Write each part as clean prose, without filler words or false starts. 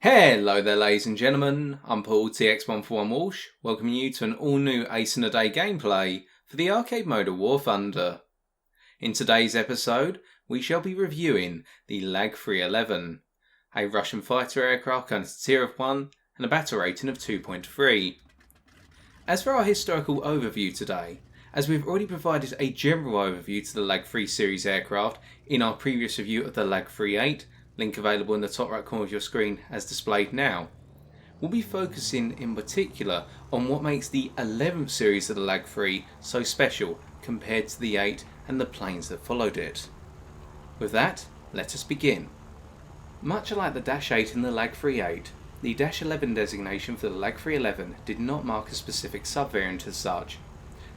Hello there ladies and gentlemen, I'm Paul TX141 Walsh, welcoming you to an all new Ace in a Day gameplay for the arcade mode of War Thunder. In today's episode, we shall be reviewing the LaGG-3-11, a Russian fighter aircraft earning a tier of 1 and a battle rating of 2.3. As for our historical overview today, as we've already provided a general overview to the LaGG-3 series aircraft in our previous review of the LaGG-3-8, link available in the top right corner of your screen as displayed now, we'll be focusing in particular on what makes the 11th series of the LaGG-3 so special compared to the 8 and the planes that followed it. With that, let us begin. Much like the Dash 8 in the LaGG-3-8, the Dash 11 designation for the LaGG-3-11 did not mark a specific subvariant as such,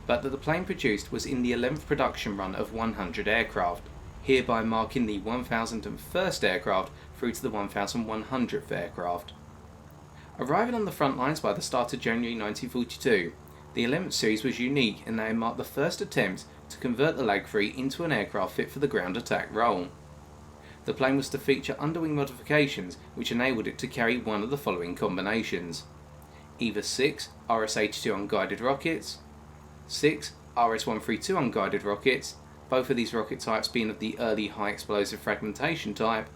but that the plane produced was in the 11th production run of 100 aircraft, hereby marking the 1001st aircraft through to the 1100th aircraft. Arriving on the front lines by the start of January 1942, the 11th series was unique in that it marked the first attempt to convert the LaGG-3 into an aircraft fit for the ground attack role. The plane was to feature underwing modifications which enabled it to carry one of the following combinations: either 6 RS-82 unguided rockets, 6 RS-132 unguided rockets, both of these rocket types being of the early high explosive fragmentation type,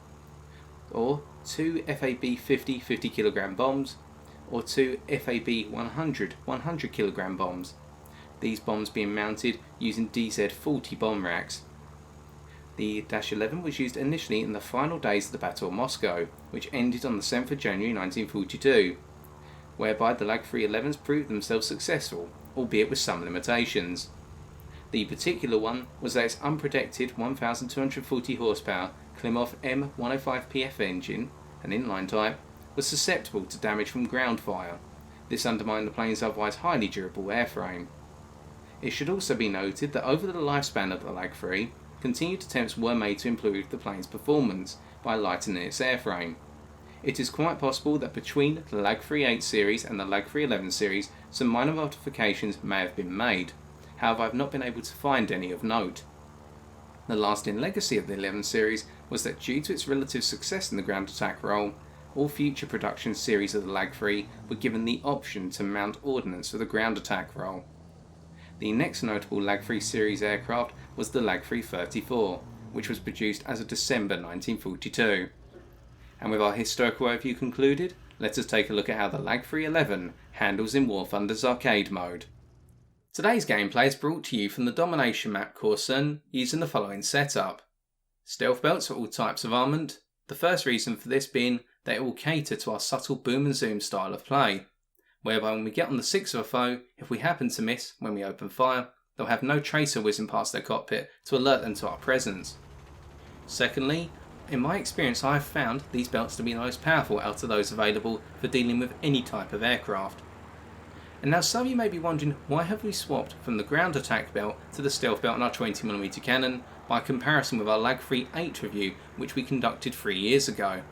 or 2 FAB 50 kg bombs, or 2 FAB 100 kg bombs, these bombs being mounted using DZ-40 bomb racks. The Dash 11 was used initially in the final days of the Battle of Moscow, which ended on the 7th of January 1942, whereby the LaGG-3-11s proved themselves successful, albeit with some limitations. The particular one was that its unprotected 1240 horsepower Klimov M105PF engine, an inline type, was susceptible to damage from ground fire. This undermined the plane's otherwise highly durable airframe. It should also be noted that over the lifespan of the LaGG-3, continued attempts were made to improve the plane's performance by lightening its airframe. It is quite possible that between the LaGG-3-8 series and the LaGG-3-11 series some minor modifications may have been made. However, I have not been able to find any of note. The lasting legacy of the 11 series was that due to its relative success in the ground attack role, all future production series of the LaGG-3 were given the option to mount ordnance for the ground attack role. The next notable LaGG-3 series aircraft was the LaGG-3-34, which was produced as of December 1942. And with our historical overview concluded, let us take a look at how the LaGG-3-11 handles in War Thunder's arcade mode. Today's gameplay is brought to you from the Domination map Corson using the following setup. Stealth belts for all types of armament, the first reason for this being that it will cater to our subtle boom and zoom style of play, whereby when we get on the 6 of a foe, if we happen to miss when we open fire, they'll have no tracer whizzing past their cockpit to alert them to our presence. Secondly, in my experience I have found these belts to be the most powerful out of those available for dealing with any type of aircraft. And now some of you may be wondering, why have we swapped from the ground attack belt to the stealth belt on our 20mm cannon by comparison with our LaGG-3-8 review which we conducted 3 years ago?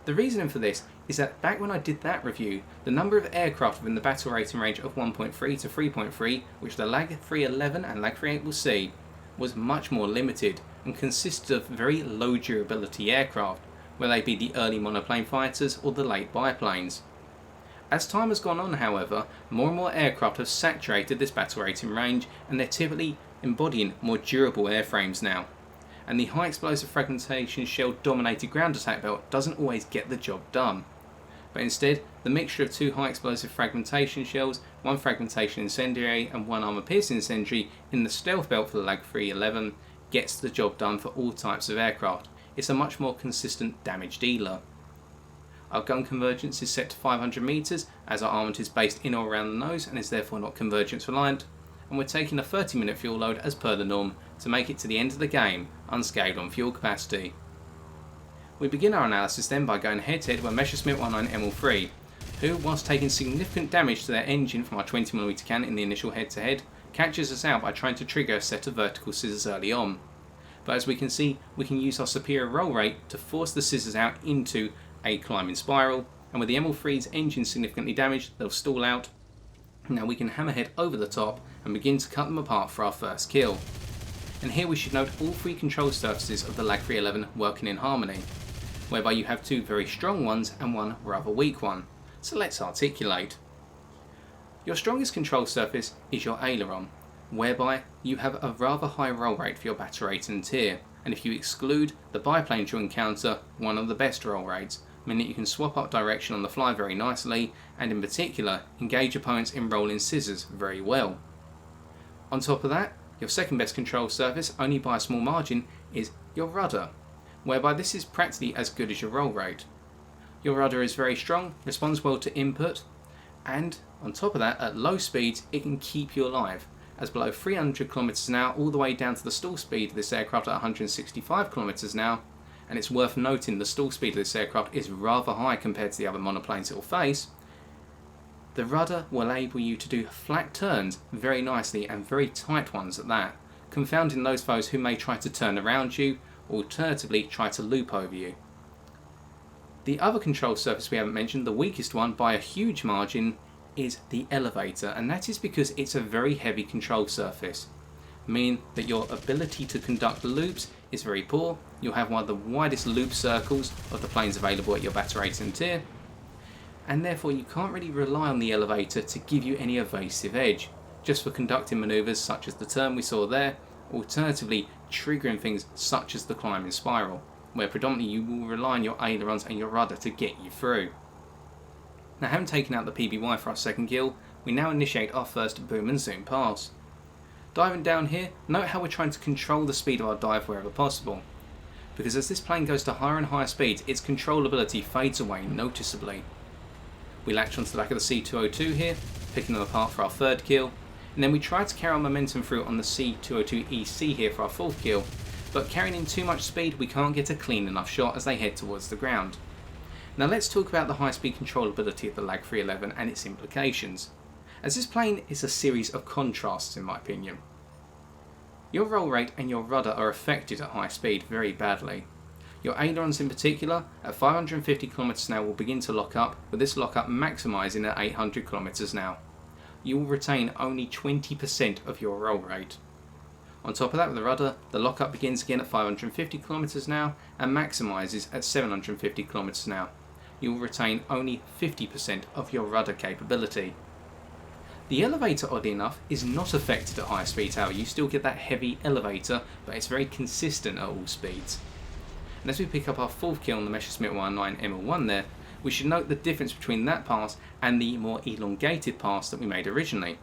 The reasoning for this is that back when I did that review, the number of aircraft within the battle rating range of 1.3 to 3.3, which the LaGG-3-11 and LaGG-3-8 will see, was much more limited and consisted of very low durability aircraft, whether they be the early monoplane fighters or the late biplanes. As time has gone on, however, more and more aircraft have saturated this battle rating range and they're typically embodying more durable airframes now. And the high explosive fragmentation shell dominated ground attack belt doesn't always get the job done. But instead, the mixture of 2 high explosive fragmentation shells, 1 fragmentation incendiary and 1 armour piercing incendiary in the stealth belt for the LaGG-3-11 gets the job done for all types of aircraft. It's a much more consistent damage dealer. Our gun convergence is set to 500 metres as our armament is based in or around the nose and is therefore not convergence reliant, and we're taking a 30-minute fuel load as per the norm to make it to the end of the game unscathed on fuel capacity. We begin our analysis then by going head to head with Messerschmitt 19 ML3, who, whilst taking significant damage to their engine from our 20mm cannon in the initial head to head, catches us out by trying to trigger a set of vertical scissors early on. But as we can see, we can use our superior roll rate to force the scissors out into a climbing spiral, and with the ML3's engine significantly damaged, they'll stall out. Now we can hammerhead over the top and begin to cut them apart for our first kill. And here we should note all 3 control surfaces of the LaGG-3-11 working in harmony. whereby you have two very strong ones and one rather weak one. So let's articulate. Your strongest control surface is your aileron, whereby you have a rather high roll rate for your batterator tier, and if you exclude the biplanes you'll encounter one of the best roll rates, meaning that you can swap up direction on the fly very nicely, and in particular engage opponents in rolling scissors very well. On top of that, your second best control surface, only by a small margin, is your rudder, whereby this is practically as good as your roll rate. Your rudder is very strong, responds well to input, and on top of that, at low speeds it can keep you alive, as below 300 km an hour all the way down to the stall speed of this aircraft at 165 km an hour, and it's worth noting the stall speed of this aircraft is rather high compared to the other monoplanes it will face. The rudder will enable you to do flat turns very nicely, and very tight ones at that, confounding those foes who may try to turn around you, or alternatively try to loop over you. The other control surface we haven't mentioned, the weakest one by a huge margin, is the elevator, and that is because it's a very heavy control surface, meaning that your ability to conduct loops is very poor. You'll have one of the widest loop circles of the planes available at your batterator tier, and therefore you can't really rely on the elevator to give you any evasive edge, just for conducting manoeuvres such as the turn we saw there, alternatively triggering things such as the climbing spiral, where predominantly you will rely on your ailerons and your rudder to get you through. Now, having taken out the PBY for our second kill, we now initiate our first boom and zoom pass. Diving down here, note how we're trying to control the speed of our dive wherever possible, because as this plane goes to higher and higher speeds, its controllability fades away noticeably. We latch onto the back of the C202 here, picking them apart for our third kill, and then we try to carry our momentum through on the C202EC here for our fourth kill, but carrying in too much speed we can't get a clean enough shot as they head towards the ground. Now let's talk about the high speed controllability of the LaGG-3-11 and its implications, as this plane is a series of contrasts in my opinion. Your roll rate and your rudder are affected at high speed very badly. Your ailerons in particular, at 550 km an hour will begin to lock up, with this lockup maximising at 800 km an hour. You will retain only 20% of your roll rate. On top of that, with the rudder, the lockup begins again at 550 km an hour and maximises at 750 km an hour. You will retain only 50% of your rudder capability. The elevator, oddly enough, is not affected at high speeds, however. You still get that heavy elevator, but it's very consistent at all speeds. And as we pick up our fourth kill on the Messerschmitt 109 ML1 there, we should note the difference between that pass and the more elongated pass that we made originally.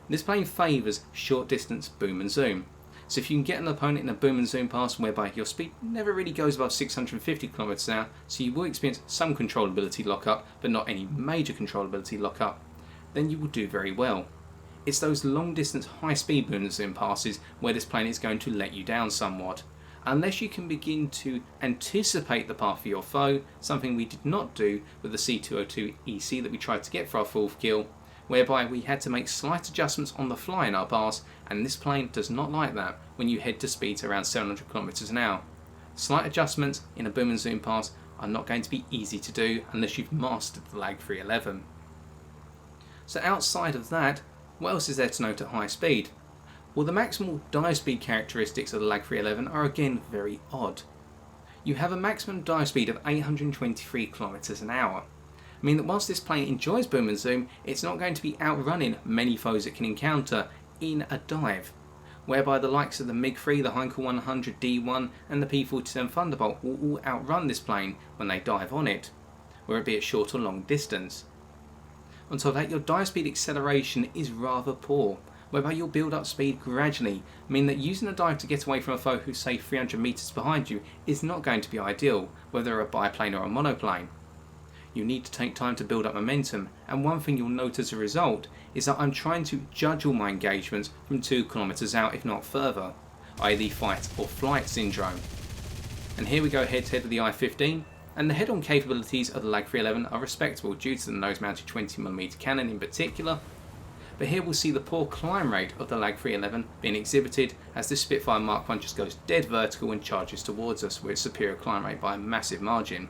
This plane favours short distance boom and zoom, so if you can get an opponent in a boom and zoom pass whereby your speed never really goes above 650 km an hour, so you will experience some controllability lockup but not any major controllability lockup, then you will do very well. It's those long distance high speed boom and zoom passes where this plane is going to let you down somewhat, unless you can begin to anticipate the path for your foe, something we did not do with the C202EC that we tried to get for our fourth kill, whereby we had to make slight adjustments on the fly in our pass, and this plane does not like that when you head to speeds around 700 km an hour. Slight adjustments in a boom and zoom pass are not going to be easy to do unless you've mastered the LaGG-3-11. So outside of that, what else is there to note at high speed? Well, the maximal dive speed characteristics of the LaGG-3-11 are again very odd. You have a maximum dive speed of 823 km an hour, meaning that whilst this plane enjoys boom and zoom, it's not going to be outrunning many foes it can encounter in a dive, whereby the likes of the MiG-3, the Heinkel 100 D1 and the P-47 Thunderbolt will all outrun this plane when they dive on it, whether it be at short or long distance. On top of that, your dive speed acceleration is rather poor, whereby you'll build up speed gradually, meaning that using a dive to get away from a foe who's say 300 metres behind you is not going to be ideal, whether a biplane or a monoplane. You need to take time to build up momentum, and one thing you'll note as a result is that I'm trying to judge all my engagements from 2 kilometres out if not further, i.e. the fight or flight syndrome. And here we go head to head with the I-15, and the head-on capabilities of the LaGG-3-11 are respectable due to the nose-mounted 20mm cannon in particular, but here we'll see the poor climb rate of the LaGG-3-11 being exhibited as this Spitfire Mark I just goes dead vertical and charges towards us with its superior climb rate by a massive margin.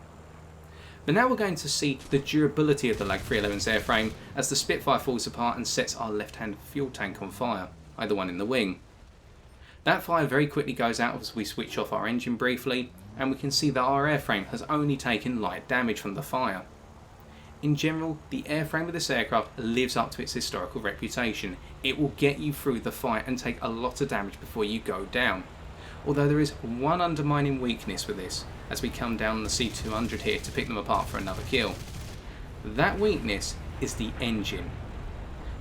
But now we're going to see the durability of the LaGG-3-11's airframe as the Spitfire falls apart and sets our left-hand fuel tank on fire, either one in the wing. That fire very quickly goes out as we switch off our engine briefly, and we can see that our airframe has only taken light damage from the fire. In general, the airframe of this aircraft lives up to its historical reputation. It will get you through the fight and take a lot of damage before you go down. Although there is one undermining weakness with this, as we come down on the C200 here to pick them apart for another kill. That weakness is the engine.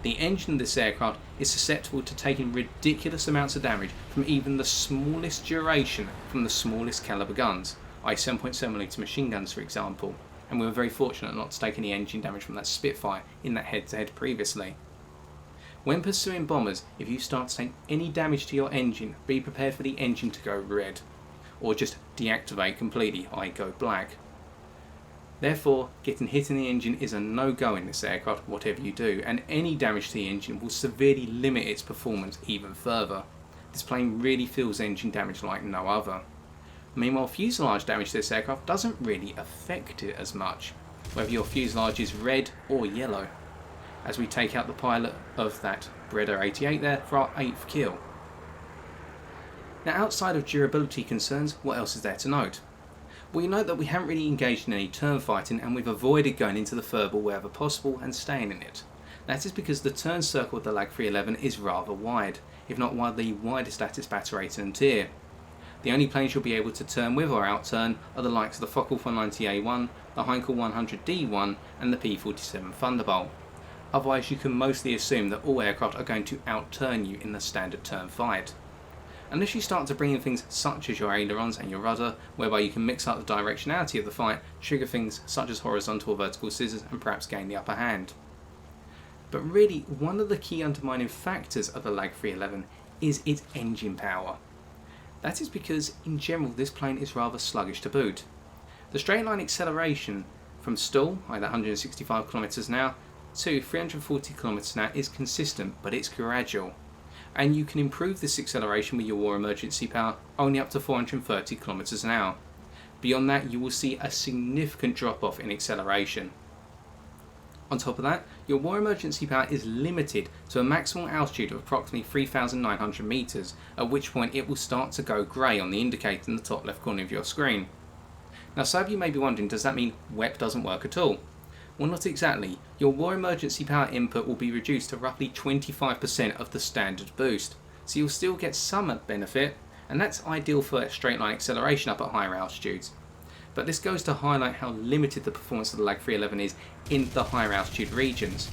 The engine of this aircraft is susceptible to taking ridiculous amounts of damage from even the smallest duration from the smallest caliber guns, i.e. 7.7mm machine guns for example, and we were very fortunate not to take any engine damage from that Spitfire in that head-to-head previously. When pursuing bombers, if you start to take any damage to your engine, be prepared for the engine to go red, or just deactivate completely, i.e. go black. Therefore, getting hit in the engine is a no-go in this aircraft, whatever you do, and any damage to the engine will severely limit its performance even further. This plane really feels engine damage like no other. Meanwhile, fuselage damage to this aircraft doesn't really affect it as much, whether your fuselage is red or yellow, as we take out the pilot of that Rudder 88 there for our 8th kill. Now, outside of durability concerns, what else is there to note? Well, you note that we haven't really engaged in any turn fighting, and we've avoided going into the furball wherever possible and staying in it. That is because the turn circle of the LaGG-3-11 is rather wide, if not one of the widest at its battle rating and tier. The only planes you'll be able to turn with or outturn are the likes of the Focke 490A1, the Heinkel 100D1 and the P-47 Thunderbolt. Otherwise you can mostly assume that all aircraft are going to outturn you in the standard turn fight. Unless you start to bring in things such as your ailerons and your rudder, whereby you can mix up the directionality of the fight, trigger things such as horizontal or vertical scissors and perhaps gain the upper hand. But really, one of the key undermining factors of the LaGG-3-11 is its engine power. That is because, in general, this plane is rather sluggish to boot. The straight line acceleration from stall, either 165 km an hour, to 340 km an hour is consistent, but it's gradual. And you can improve this acceleration with your war emergency power only up to 430 km an hour. Beyond that, you will see a significant drop off in acceleration. On top of that, your war emergency power is limited to a maximum altitude of approximately 3,900 meters, at which point it will start to go grey on the indicator in the top left corner of your screen. Now, some of you may be wondering, does that mean WEP doesn't work at all? Well, not exactly. Your war emergency power input will be reduced to roughly 25% of the standard boost, so you'll still get some benefit, and that's ideal for straight line acceleration up at higher altitudes. But this goes to highlight how limited the performance of the LaGG-3-11 is in the higher altitude regions.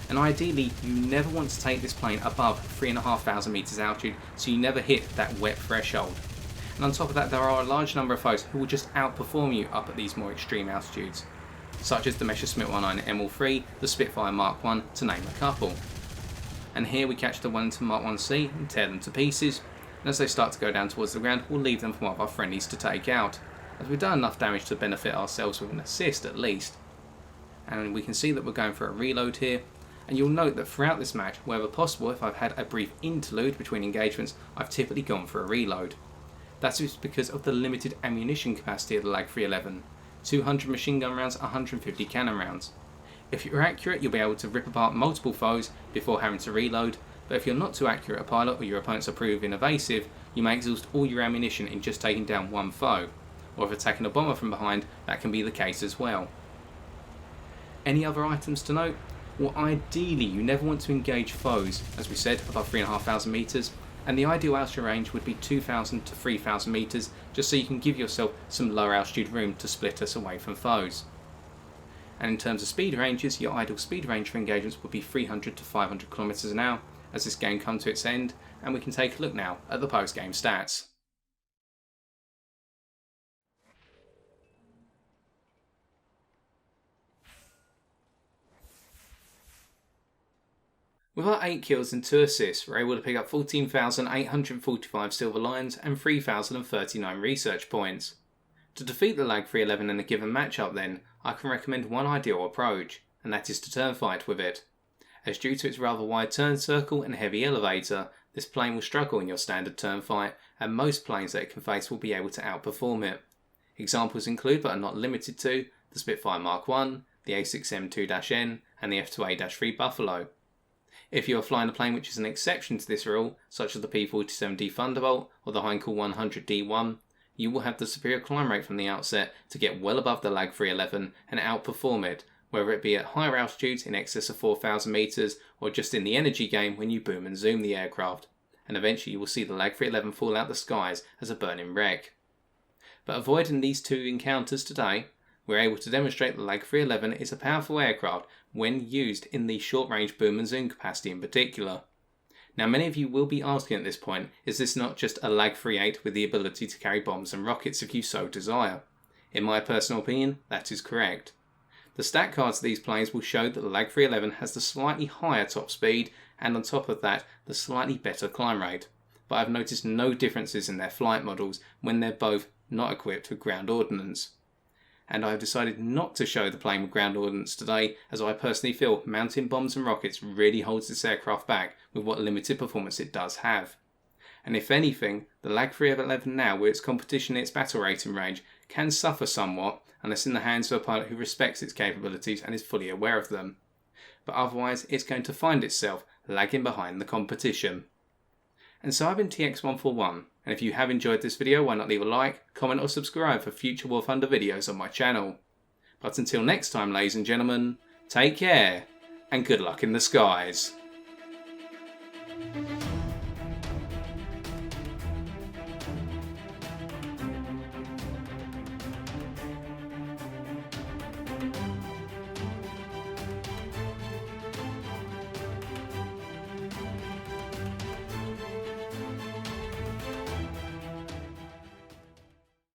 And ideally, you never want to take this plane above 3,500 meters altitude, so you never hit that WEP threshold. And on top of that, there are a large number of foes who will just outperform you up at these more extreme altitudes, such as the Messerschmitt 109 ML3, the Spitfire Mark 1, to name a couple. And here we catch the Wellington Mark 1C and tear them to pieces, and as they start to go down towards the ground, we'll leave them for one of our friendlies to take out, as we've done enough damage to benefit ourselves with an assist at least. And we can see that we're going for a reload here, and you'll note that throughout this match, wherever possible, if I've had a brief interlude between engagements, I've typically gone for a reload. That is because of the limited ammunition capacity of the LaGG-3-11, 200 machine gun rounds, 150 cannon rounds. If you're accurate, you'll be able to rip apart multiple foes before having to reload, but if you're not too accurate a pilot or your opponents are proving evasive, you may exhaust all your ammunition in just taking down one foe, or if attacking a bomber from behind, that can be the case as well. Any other items to note? Well, ideally you never want to engage foes, as we said, above 3,500 meters, and the ideal altitude range would be 2,000 to 3,000 meters, just so you can give yourself some lower altitude room to split us away from foes. And in terms of speed ranges, your ideal speed range for engagements would be 300 to 500 km an hour as this game comes to its end, and we can take a look now at the post-game stats. With our 8 kills and 2 assists, we're able to pick up 14,845 silver lions and 3,039 research points. To defeat the LaGG-3-11 in a given matchup then, I can recommend one ideal approach, and that is to turn fight with it. As due to its rather wide turn circle and heavy elevator, this plane will struggle in your standard turn fight, and most planes that it can face will be able to outperform it. Examples include, but are not limited to, the Spitfire Mark 1, the A6M2-N and the F2A-3 Buffalo. If you are flying a plane which is an exception to this rule, such as the P-47D Thunderbolt or the Heinkel 100D1, you will have the superior climb rate from the outset to get well above the LaGG-3-11 and outperform it, whether it be at higher altitudes in excess of 4,000 metres or just in the energy game when you boom and zoom the aircraft, and eventually you will see the LaGG-3-11 fall out the skies as a burning wreck. But avoiding these two encounters today, we're able to demonstrate the LaGG-3-11 is a powerful aircraft when used in the short-range boom and zoom capacity in particular. Now many of you will be asking at this point, is this not just a LaGG-3-8 with the ability to carry bombs and rockets if you so desire? In my personal opinion, that is correct. The stat cards of these planes will show that the LaGG-3-11 has the slightly higher top speed and on top of that the slightly better climb rate, but I've noticed no differences in their flight models when they're both not equipped with ground ordnance. And I have decided not to show the plane with ground ordnance today, as I personally feel mounting bombs and rockets really holds this aircraft back with what limited performance it does have. And if anything, the LaGG-3-11 now with its competition in its battle rating range can suffer somewhat unless in the hands of a pilot who respects its capabilities and is fully aware of them. But otherwise it's going to find itself lagging behind the competition. And so I've been TX141, and if you have enjoyed this video, why not leave a like, comment or subscribe for future War Thunder videos on my channel. But until next time, ladies and gentlemen, take care and good luck in the skies.